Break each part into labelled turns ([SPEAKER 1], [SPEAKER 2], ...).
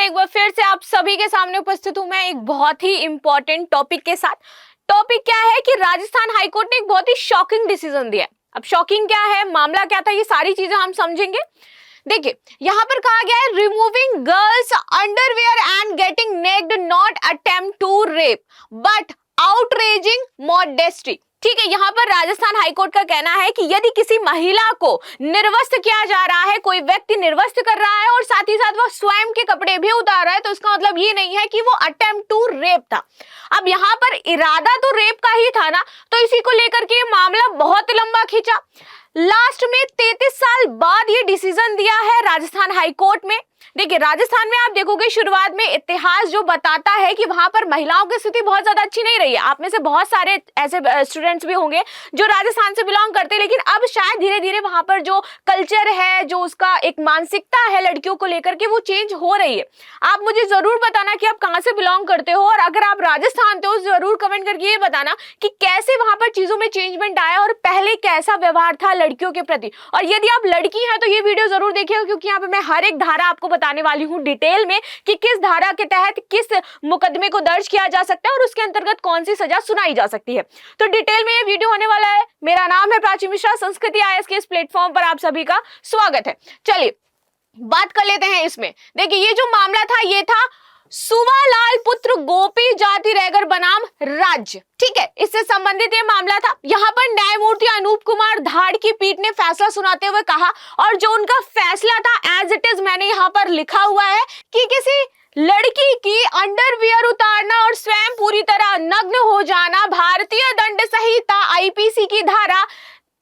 [SPEAKER 1] एक बार फिर से आप सभी के सामने उपस्थित हूं मैं एक बहुत ही इंपॉर्टेंट टॉपिक के साथ। टॉपिक क्या है कि राजस्थान हाईकोर्ट ने एक बहुत ही शॉकिंग डिसीजन दिया है। अब शॉकिंग क्या है, मामला क्या था, ये सारी चीजें हम समझेंगे। देखिए, यहाँ पर कहा गया है removing girls underwear and getting naked not attempt to rape but outraging modesty. ठीक है, यहाँ पर राजस्थान हाईकोर्ट का कहना है कि यदि किसी महिला को निर्वस्त्र किया जा रहा है, कोई व्यक्ति निर्वस्त्र कर रहा है और साथ ही साथ वह स्वयं के कपड़े भी उतार रहा है, तो इसका मतलब ये नहीं है कि वो अटेम्प्ट टू रेप था। अब यहाँ पर इरादा तो रेप का ही था ना, तो इसी को लेकर के ये मामला बहुत लंबा खींचा। लास्ट में 33 साल बाद ये डिसीजन दिया है राजस्थान हाईकोर्ट में। देखिए, राजस्थान में आप देखोगे शुरुआत में इतिहास जो बताता है कि वहां पर महिलाओं की स्थिति बहुत ज्यादा अच्छी नहीं रही है। आप में से बहुत सारे ऐसे स्टूडेंट्स भी होंगे जो राजस्थान से बिलोंग करते हैं, लेकिन अब शायद धीरे धीरे वहां पर जो कल्चर है, जो उसका एक मानसिकता है लड़कियों को लेकर के, वो चेंज हो रही है। आप मुझे जरूर बताना कि आप कहाँ से बिलोंग करते हो, और अगर आप राजस्थान थे हो जरूर कमेंट करके ये बताना कि कैसे वहां पर चीजों में चेंजमेंट आया और पहले कैसा व्यवहार था लड़कियों के प्रति। और यदि आप लड़की हैं तो ये वीडियो जरूर देखिएगा, क्योंकि यहाँ पे मैं हर एक धारा आपको बताने वाली हूँ डिटेल में कि किस धारा के तहत किस मुकदमे को दर्ज किया जा सकता है और उसके अंतर्गत कौन सी सजा सुनाई जा सकती है। तो डिटेल में ये वीडियो होने वाला है। मेरा नाम है प्राची मिश्रा, संस्कृति आईएएस के इस प्लेटफॉर्म पर आप सभी का स्वागत है। चलिए बात कर लेते हैं इसमें। देखिए, ये जो मामला था ये था सुवालाल पुत्र गोपी जाति रैगर बनाम राज्य। ठीक है, इससे संबंधित ये मामला था। यहाँ पर न्यायमूर्ति अनूप कुमार धाड़ की पीठ ने फैसला सुनाते हुए कहा, और जो उनका फैसला था एज इट इज मैंने यहाँ पर लिखा हुआ है कि किसी लड़की की अंडरवियर उतारना और स्वयं पूरी तरह नग्न हो जाना भारतीय दंड संहिता आईपीसी की धारा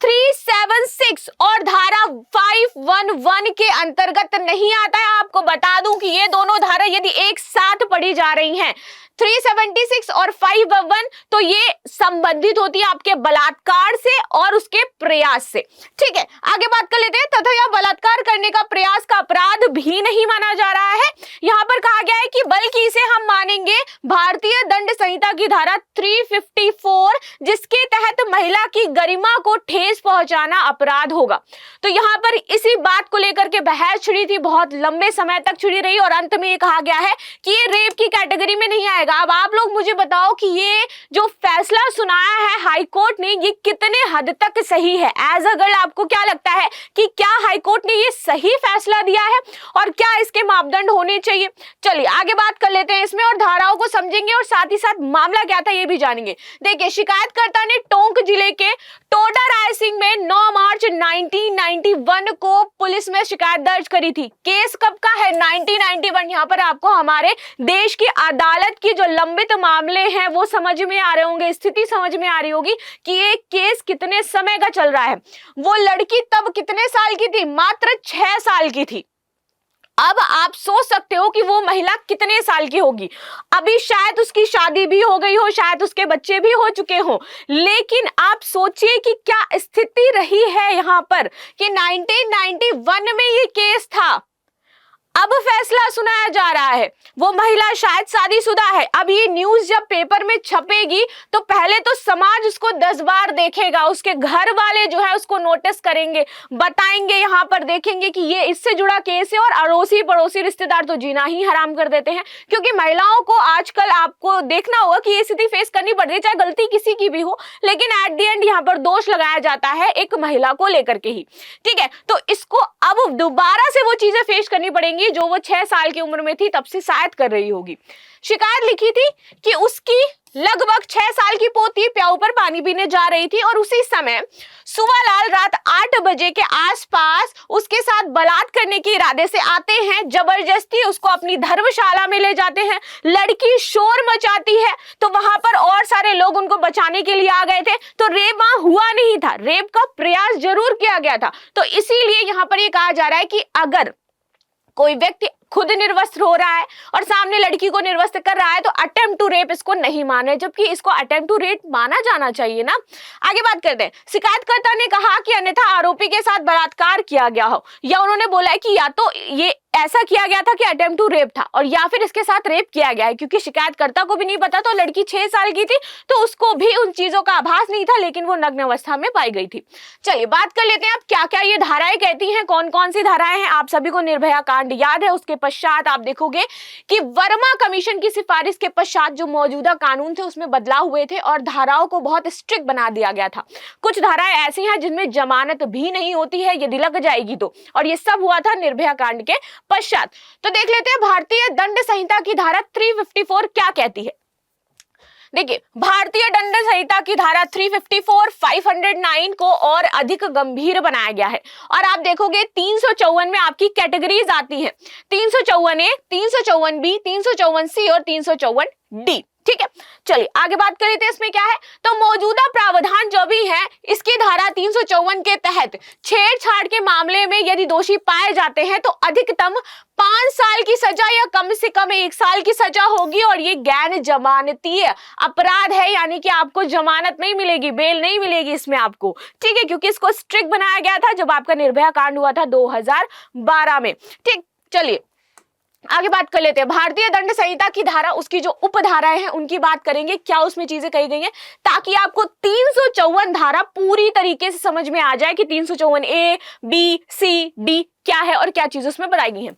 [SPEAKER 1] 376 और धारा 511 के अंतर्गत नहीं आता है। आपको बता दूं कि ये दोनों धारा यदि एक साथ पढ़ी जा रही हैं, 376 और 511, तो ये संबंधित होती है आपके बलात्कार से और उसके प्रयास से। ठीक है, आगे बात कर लेते हैं। तथा यह बलात्कार करने का प्रयास का अपराध भी नहीं माना जा रहा है। यहाँ पर कहा गया है कि बल्कि इसे हम मानेंगे भारतीय दंड संहिता की धारा 354, जिसके तहत महिला की गरिमा को ठेस पहुंचाना अपराध होगा। तो यहाँ पर इसी बात को लेकर के बहस छिड़ी थी, बहुत लंबे समय तक छिड़ी रही, और अंत में ये कहा गया है कि ये रेप की कैटेगरी में नहीं आएगा। अब आप लोग मुझे बताओ कि ये जो फैसला सुनाया है हाईकोर्ट ने, ये कितने हद तक सही है। एज अ गर्ल आपको क्या लगता है कि क्या हाईकोर्ट ने ये सही फैसला दिया है और क्या इसके मापदंड होने चाहिए? चलिए आगे बात कर लेते हैं इसमें और धाराओं को समझेंगे और साथ ही साथ मामला क्या था ये भी जानेंगे। देखिए, शिकायतकर्ता ने टोंक जिले के टोडा राय सिंह में 9 मार्च 1991 को पुलिस में शिकायत दर्ज करी थी। केस कब का है? 1991। यहाँ पर आपको हमारे देश की अदालत की जो लंबित मामले हैं वो समझ में आ रहे होंगे, स्थिति समझ में आ रही होगी कि ये केस कितने समय का चल रहा है। वो लड़की तब कितने साल की थी? मात्र 6 साल की थी। अब आप सोच सकते हो कि वो महिला कितने साल की होगी। अभी शायद उसकी शादी भी हो गई हो, शायद उसके बच्चे भी हो चुके हो, लेकिन आप सोचिए कि क्या स्थिति रही है यहाँ पर कि 1991 में ये केस था। अब फैसला सुनाया जा रहा है, वो महिला शायद शादीशुदा है। अब ये न्यूज जब पेपर में छपेगी तो पहले तो समाज उसको 10 बार देखेगा, उसके घर वाले जो है उसको नोटिस करेंगे, बताएंगे, यहाँ पर देखेंगे कि ये इससे जुड़ा केस है, और अड़ोसी पड़ोसी रिश्तेदार तो जीना ही हराम कर देते हैं। क्योंकि महिलाओं को आजकल आपको देखना होगा कि ये स्थिति फेस करनी पड़ती है, चाहे गलती किसी की भी हो, लेकिन एट द एंड यहाँ पर दोष लगाया जाता है एक महिला को लेकर के ही। ठीक है, तो इसको अब दोबारा से वो चीजें फेस करनी पड़ेंगी जो वो 6 साल की उम्र में थी तब से शायद कर रही होगी। शिकायत लिखी थी कि उसकी लगभग 6 साल की पोती प्याऊ पर पानी पीने जा रही थी और उसी समय सुवालाल रात 8 बजे के आसपास उसके साथ बलात्कार करने के इरादे से आते हैं। जबरदस्ती उसको अपनी धर्मशाला में ले जाते हैं। लड़की शोर मचाती है तो वहां पर और सारे लोग उनको बचाने के लिए आ गए थे। तो रेप वहां हुआ नहीं था, रेप का प्रयास जरूर किया गया था। तो इसीलिए यहां पर ये कहा जा रहा है कि अगर कोई व्यक्ति खुद निर्वस्त्र हो रहा है और सामने लड़की को निर्वस्त्र कर रहा है तो अटेम्प्ट टू रेप इसको नहीं माने, जबकि इसको अटेम्प्ट टू रेप माना जाना चाहिए ना। आगे बात करते हैं। शिकायतकर्ता ने कहा कि अन्यथा आरोपी के साथ बलात्कार किया गया हो, या उन्होंने बोला है कि या तो ये ऐसा किया गया था कि अटेम्प्ट टू रेप था, और या फिर इसके साथ रेप किया गया है, क्योंकि शिकायतकर्ता को भी नहीं पता, तो लड़की 6 साल की थी तो उसको भी उन चीजों का आभास नहीं था, लेकिन वो नग्न अवस्था में पाई गई थी। चलिए बात कर लेते हैं अब क्या क्या ये धाराएं कहती हैं, कौन कौन सी धाराएं हैं। आप सभी को निर्भया कांड याद है, उसके पश्चात आप देखोगे कि वर्मा कमीशन की सिफारिश के पश्चात जो मौजूदा कानून थे उसमें बदलाव हुए थे और धाराओं को बहुत स्ट्रिक्ट बना दिया गया था। कुछ धाराएं ऐसी हैं जिनमें जमानत भी नहीं होती है यदि लग जाएगी तो, और ये सब हुआ था निर्भया कांड के पश्चात। तो देख लेते हैं भारतीय दंड संहिता की धारा 354 क्या कहती है। देखिए, भारतीय दंड संहिता की धारा 354 509 को और अधिक गंभीर बनाया गया है, और आप देखोगे 354 में आपकी कैटेगरीज आती हैं, 354A, 354B, 354C और 354D। ठीक है, चलिए आगे बात कर लेते हैं इसमें क्या है। तो मौजूदा प्रावधान जो भी है इसकी धारा 354 के तहत छेड़छाड़ के मामले में यदि दोषी पाए जाते हैं तो अधिकतम 5 साल की सजा या कम से कम 1 साल की सजा होगी, और ये गैर जमानतीय अपराध है, यानी कि आपको जमानत नहीं मिलेगी, बेल नहीं मिलेगी इसमें आपको। ठीक है, क्योंकि इसको स्ट्रिक्ट बनाया गया था जब आपका निर्भया कांड हुआ था 2012 में। ठीक, चलिए आगे बात कर लेते हैं। भारतीय दंड संहिता की धारा, उसकी जो उपधाराएं हैं उनकी बात करेंगे, क्या उसमें चीजें कही गई हैं, ताकि आपको 354 धारा पूरी तरीके से समझ में आ जाए कि 354A, B, C, D क्या है और क्या चीज उसमें बताई गई है।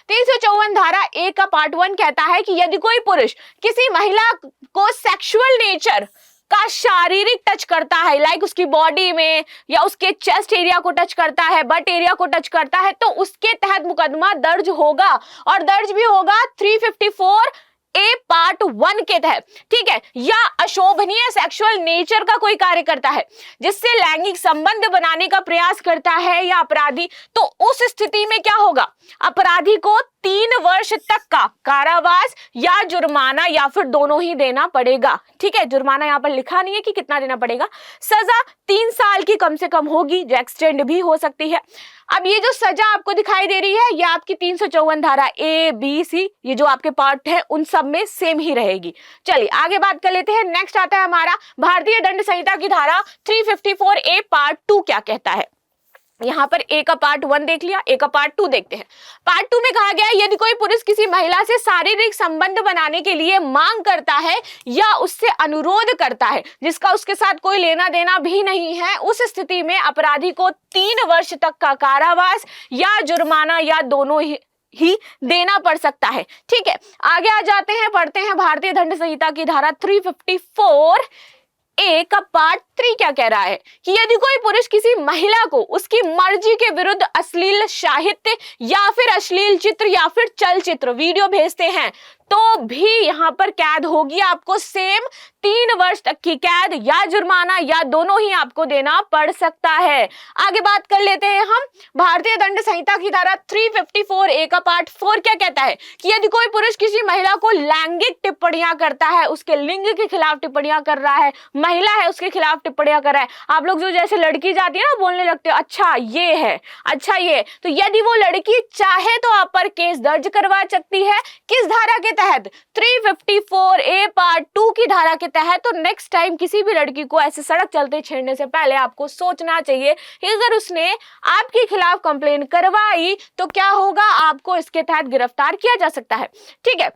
[SPEAKER 1] 354 धारा 1 का पार्ट 1 कहता है कि यदि कोई पुरुष किसी महिला को सेक्सुअल नेचर का शारीरिक टच करता है, लाइक उसकी बॉडी में या उसके चेस्ट एरिया को टच करता है, बट एरिया को टच करता है, तो उसके तहत मुकदमा दर्ज होगा, और दर्ज भी होगा 354A पार्ट 1 के तहत। ठीक है, या अशोभनीय सेक्सुअल नेचर का कोई कार्य करता है जिससे लैंगिक संबंध बनाने का प्रयास करता है या अपराधी, तो उस स्थिति में क्या होगा, अपराधी को 3 वर्ष तक का कारावास या जुर्माना या फिर दोनों ही देना पड़ेगा। ठीक है, जुर्माना यहाँ पर लिखा नहीं है कि कितना देना पड़ेगा। सजा 3 साल की कम से कम होगी, जो एक्सटेंड भी हो सकती है। अब ये जो सजा आपको दिखाई दे रही है ये आपकी 354 धारा A, B, C, ये जो आपके पार्ट है उन सब में सेम ही रहेगी। चलिए आगे बात कर लेते हैं। नेक्स्ट आता है हमारा भारतीय दंड संहिता की धारा 354A पार्ट 2 क्या कहता है। यहाँ पर A का पार्ट 1 देख लिया, A का पार्ट 2 देखते हैं। पार्ट 2 में कहा गया है यदि कोई पुरुष किसी महिला से शारीरिक संबंध बनाने के लिए मांग करता है या उससे अनुरोध करता है जिसका उसके साथ कोई लेना देना भी नहीं है, उस स्थिति में अपराधी को 3 वर्ष तक का कारावास या जुर्माना या दोनों ही देना पड़ सकता है। ठीक है, आगे आ जाते हैं, पढ़ते हैं भारतीय दंड संहिता की धारा 354A का पार्ट 3 क्या कह रहा है कि यदि कोई पुरुष किसी महिला को उसकी मर्जी के विरुद्ध अश्लील साहित्य या फिर अश्लील चित्र या फिर चलचित्र वीडियो भेजते हैं तो भी यहाँ पर कैद होगी आपको, सेम 3 वर्ष तक की कैद या जुर्माना या दोनों ही आपको देना पड़ सकता है। आगे बात कर लेते हैं हम भारतीय दंड संहिता की धारा 354A का पार्ट 4 क्या कहता है कि यदि कोई पुरुष किसी महिला को लैंगिक टिप्पणियां करता है, उसके लिंग के खिलाफ टिप्पणियां कर रहा है, महिला है उसके खिलाफ टिप्पणियां कर रहा है, आप लोग जो जैसे लड़की जाती है ना बोलने लगते हो अच्छा ये है, अच्छा ये, तो यदि वो लड़की चाहे तो आप पर केस दर्ज करवा सकती है, किस धारा के तहत, 354A पार्ट 2 की धारा के तहत। तो नेक्स्ट टाइम किसी भी लड़की को ऐसे सड़क चलते छेड़ने से पहले आपको सोचना चाहिए कि अगर उसने आपके खिलाफ कंप्लेन करवाई तो क्या होगा, आपको इसके तहत गिरफ्तार किया जा सकता है। ठीक है,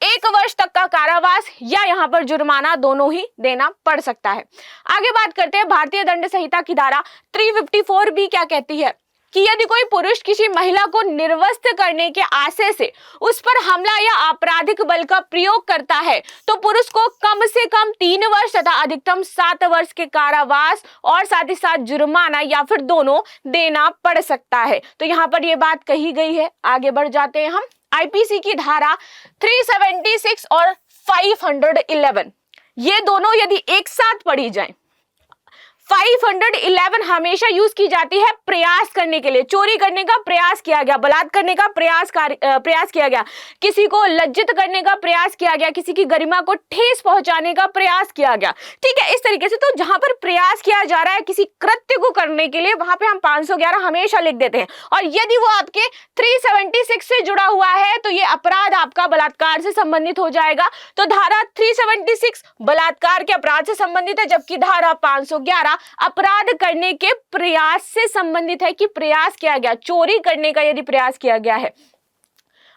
[SPEAKER 1] 1 वर्ष तक का कारावास या यहाँ पर जुर्माना दोनों ही देना पड़ सकता है। आगे बात करते हैं भारतीय दंड संहिता की धारा 354B क्या कहती है कि यदि कोई पुरुष किसी महिला को निर्वस्त्र करने के आशय से उस पर हमला या आपराधिक बल का प्रयोग करता है तो पुरुष को कम से कम 3 वर्ष तथा अधिकतम 7 वर्ष के कारावास और साथ ही साथ जुर्माना या फिर दोनों देना पड़ सकता है। तो यहाँ पर ये बात कही गई है। आगे बढ़ जाते हैं हम आईपीसी की धारा 376 और 511, ये दोनों यदि एक साथ पढ़ी जाए, 511 हमेशा यूज की जाती है प्रयास करने के लिए, चोरी करने का प्रयास किया गया, बलात्कार करने का प्रयास किया गया, किसी को लज्जित करने का प्रयास किया गया, किसी की गरिमा को ठेस पहुंचाने का प्रयास किया गया। ठीक है, इस तरीके से तो जहां पर प्रयास किया जा रहा है किसी कृत्य को करने के लिए वहां पे हम 511 हमेशा लिख देते हैं, और यदि वो आपके 376 से जुड़ा हुआ है तो ये अपराध आपका बलात्कार से संबंधित हो जाएगा। तो धारा 376 बलात्कार के अपराध से संबंधित है, जबकि धारा 511 अपराध करने के प्रयास से संबंधित है, कि प्रयास किया गया, चोरी करने का यदि प्रयास किया गया है,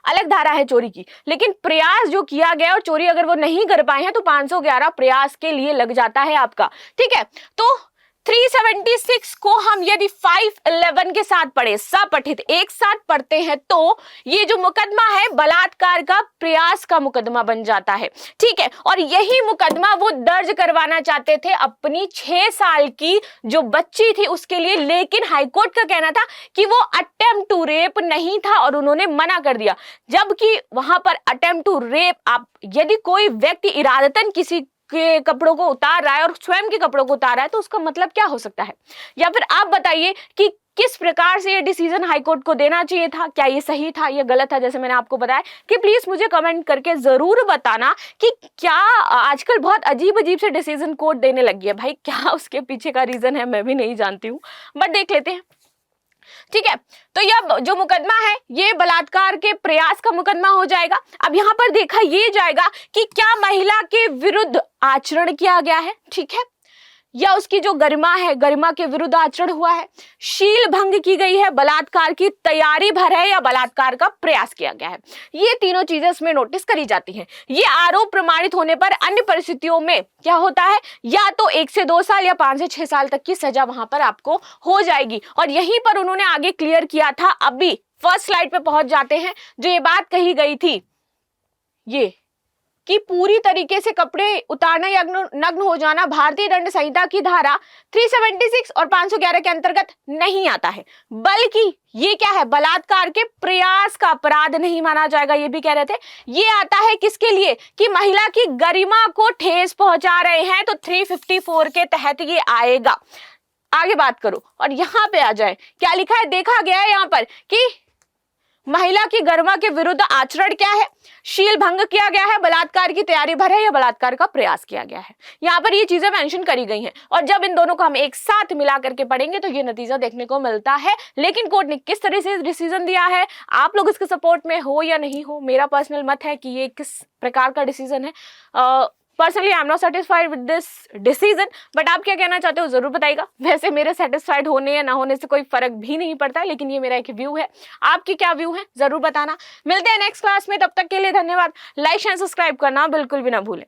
[SPEAKER 1] अलग धारा है चोरी की, लेकिन प्रयास जो किया गया और चोरी अगर वो नहीं कर पाए हैं तो 511 प्रयास के लिए लग जाता है आपका। ठीक है, तो 376 को हम यदि 511 के साथ पढ़े, सपठित एक साथ पढ़ते हैं, तो ये जो मुकदमा है बलात्कार का प्रयास का मुकदमा बन जाता है। ठीक है, और यही मुकदमा वो दर्ज करवाना चाहते थे अपनी 6 साल की जो बच्ची थी उसके लिए, लेकिन हाईकोर्ट का कहना था कि वो अटेम्प्ट टू रेप नहीं था और उन्होंने मना कर दिया। जबकि वहां पर अटेम्प्ट टू रेप, आप यदि कोई व्यक्ति इरादतन किसी के कपड़ों को उतार रहा है और स्वयं के कपड़ों को उतार रहा है तो उसका मतलब क्या हो सकता है? या फिर आप बताइए कि किस प्रकार से ये डिसीजन हाईकोर्ट को देना चाहिए था, क्या ये सही था या गलत था? जैसे मैंने आपको बताया कि प्लीज मुझे कमेंट करके जरूर बताना कि क्या आजकल बहुत अजीब अजीब से डिसीजन कोर्ट देने लगी है। भाई क्या उसके पीछे का रीजन है मैं भी नहीं जानती हूँ, बट देख लेते हैं। ठीक है, तो यह जो मुकदमा है ये बलात्कार के प्रयास का मुकदमा हो जाएगा। अब यहां पर देखा ये जाएगा कि क्या महिला के विरुद्ध आचरण किया गया है, ठीक है, या उसकी जो गरिमा है, गरिमा के विरुद्ध आचरण हुआ है, शील भंग की गई है, बलात्कार की तैयारी भर है, या बलात्कार का प्रयास किया गया है। ये तीनों चीजें इसमें नोटिस करी जाती हैं। ये आरोप प्रमाणित होने पर अन्य परिस्थितियों में क्या होता है, या तो 1 से 2 साल या 5 से 6 साल तक की सजा वहां पर आपको हो जाएगी। और यहीं पर उन्होंने आगे क्लियर किया था, अभी फर्स्ट स्लाइड पे पहुंच जाते हैं, जो ये बात कही गई थी ये कि पूरी तरीके से कपड़े उतारना या नग्न हो जाना भारतीय दंड संहिता की धारा 376 और 511 के अंतर्गत नहीं आता है, बल्कि ये क्या है, बलात्कार के प्रयास का अपराध नहीं माना जाएगा। ये भी कह रहे थे, ये आता है किसके लिए, कि महिला की गरिमा को ठेस पहुंचा रहे हैं, तो 354 के तहत ये आएगा। आगे बात करो और यहां पे आ जाए, क्या लिखा है, देखा गया है यहां पर कि महिला की गरिमा के विरुद्ध आचरण क्या है, शील भंग किया गया है, बलात्कार की तैयारी भर है, या बलात्कार का प्रयास किया गया है। यहाँ पर ये चीजें मेंशन करी गई हैं, और जब इन दोनों को हम एक साथ मिला करके पढ़ेंगे तो ये नतीजा देखने को मिलता है। लेकिन कोर्ट ने किस तरह से डिसीजन दिया है, आप लोग इसके सपोर्ट में हो या नहीं हो, मेरा पर्सनल मत है कि ये किस प्रकार का डिसीजन है। Personally I am not satisfied with this decision, but आप क्या कहना चाहते हो जरूर बताइएगा। वैसे मेरे सेटिस्फाइड होने या ना होने से कोई फर्क भी नहीं पड़ता, लेकिन ये मेरा एक व्यू है, आपकी क्या व्यू है जरूर बताना। मिलते हैं नेक्स्ट क्लास में, तब तक के लिए धन्यवाद। लाइक एंड सब्सक्राइब करना बिल्कुल भी ना भूलें।